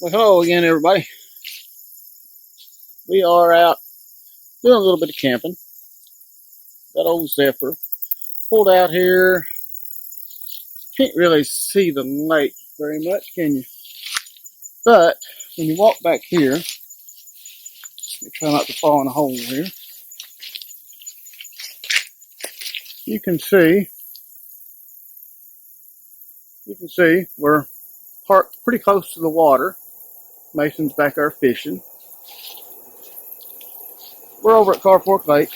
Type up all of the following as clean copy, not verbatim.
Well, hello again, everybody. We are out doing a little bit of camping. Got old Zephyr pulled out here. Can't really see the lake very much, can you? But when you walk back here, let me try not to fall in a hole here. You can see we're parked pretty close to the water. Mason's back there fishing. We're over at Car Fork Lake.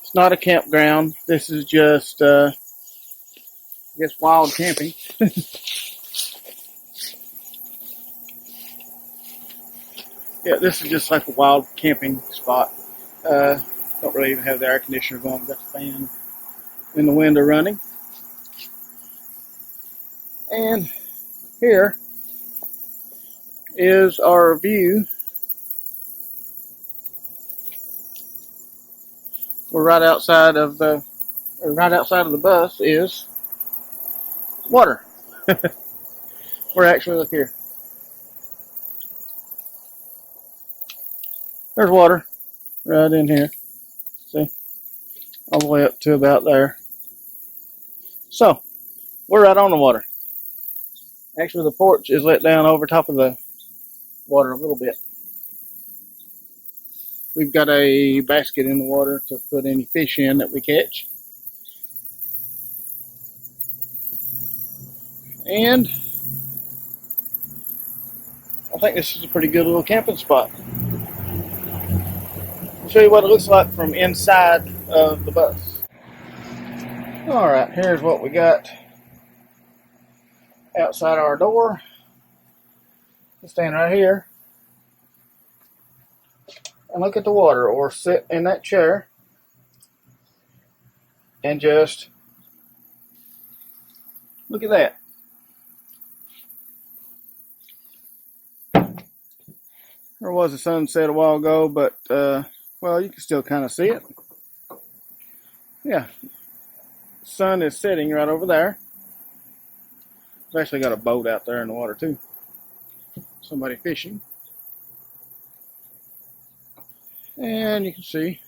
It's not a campground. This is just, I guess, wild camping. Yeah, this is just like a wild camping spot. Don't really even have the air conditioner going. We've got the fan and the window running. And here is our view. We're right outside of the bus is water. We're actually, look here. There's water right in here. See? All the way up to about there. So, we're right on the water. Actually, the porch is let down over top of the water a little bit. We've got a basket in the water to put any fish in that we catch. And I think this is a pretty good little camping spot. I'll show you what it looks like from inside of the bus. Alright, here's what we got outside our door. We'll stand right here and look at the water, or sit in that chair and just look at that. There was a sunset a while ago, but well, you can still kind of see it. Yeah, the sun is setting right over there. We've actually got a boat out there in the water too. Somebody fishing. And you can see,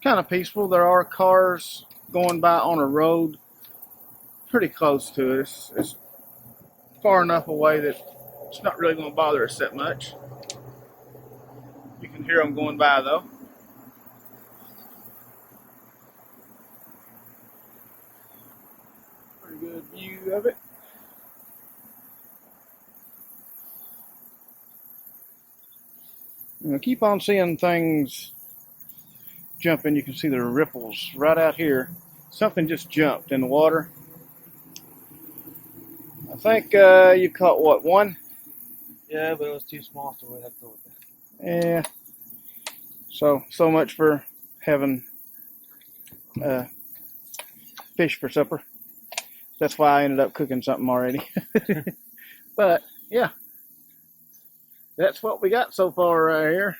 kind of peaceful. There are cars going by on a road pretty close to us. It's far enough away that it's not really going to bother us that much. You can hear them going by though. Pretty good view of it. I keep on seeing things jumping. You can see the ripples right out here. Something just jumped in the water. I think you caught what, one? Yeah, but it was too small, so we had to throw it back. Yeah. So much for having fish for supper. That's why I ended up cooking something already. But yeah, that's what we got so far right here.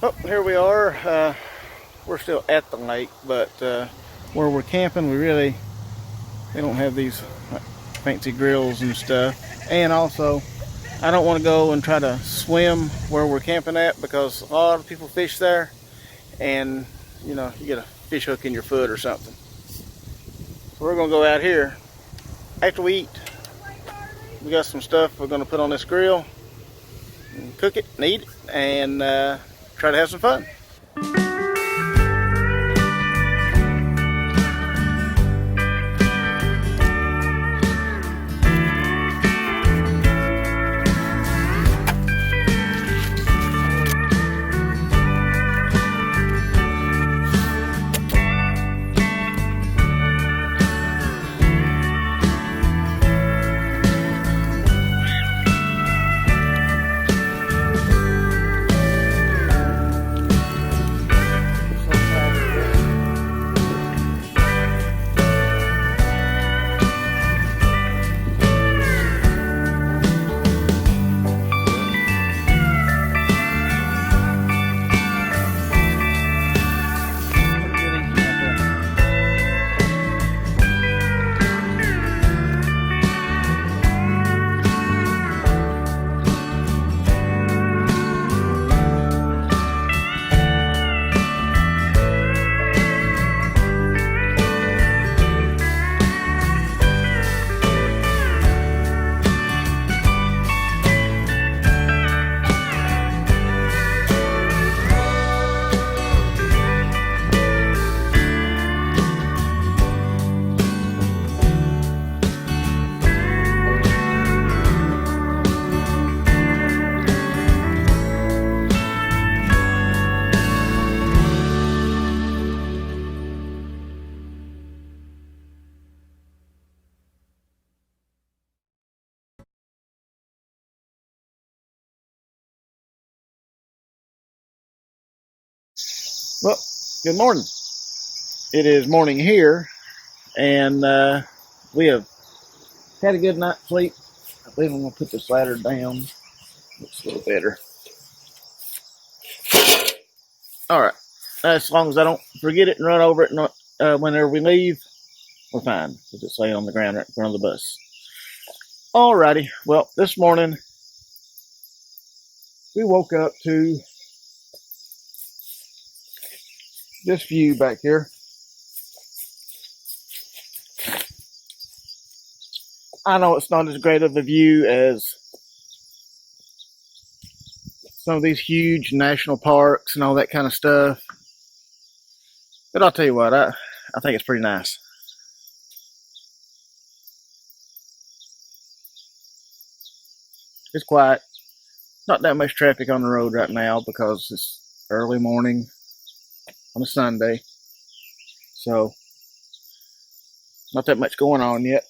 Oh, here we are. We're still at the lake, but where we're camping, we don't have these fancy grills and stuff. And also, I don't want to go and try to swim where we're camping at because a lot of people fish there, and you know, you get a fish hook in your foot or something. So we're gonna go out here after we eat. We got some stuff we're gonna put on this grill and cook it and eat it and try to have some fun. Well, good morning. It is morning here, and we have had a good night's sleep. I believe I'm going to put this ladder down. Looks a little better. Alright, as long as I don't forget it and run over it whenever we leave, we're fine. We'll just lay on the ground right in front of the bus. Alrighty, well, this morning we woke up to this view back here. I know it's not as great of a view as some of these huge national parks and all that kind of stuff, but I'll tell you what, I think it's pretty nice. It's quiet, not that much traffic on the road right now because it's early morning on a Sunday, so not that much going on yet.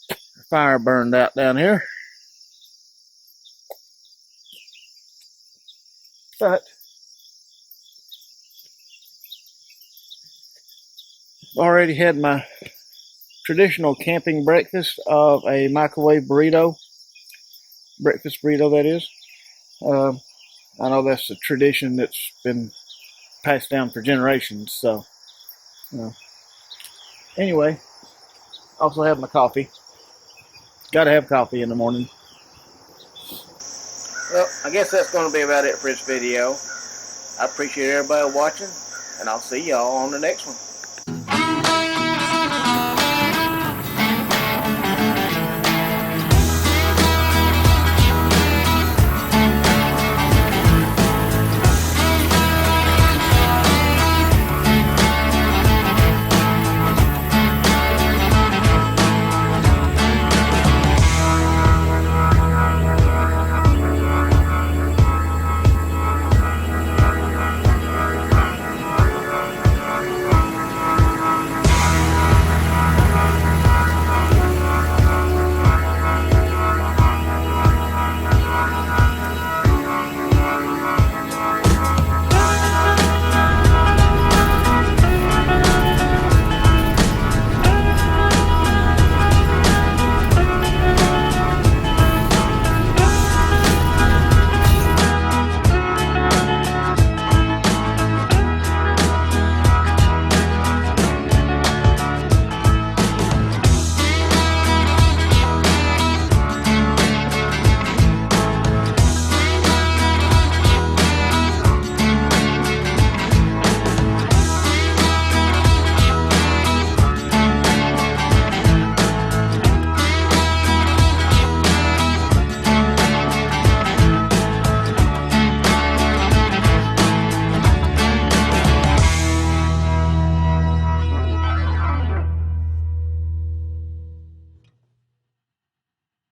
The fire burned out down here, but I've already had my traditional camping breakfast of a microwave burrito, breakfast burrito that is. I know that's a tradition that's been passed down for generations, so anyway, also have my coffee. Gotta have coffee in the morning. Well, I guess that's going to be about it for this video. I appreciate everybody watching, and I'll see y'all on the next one.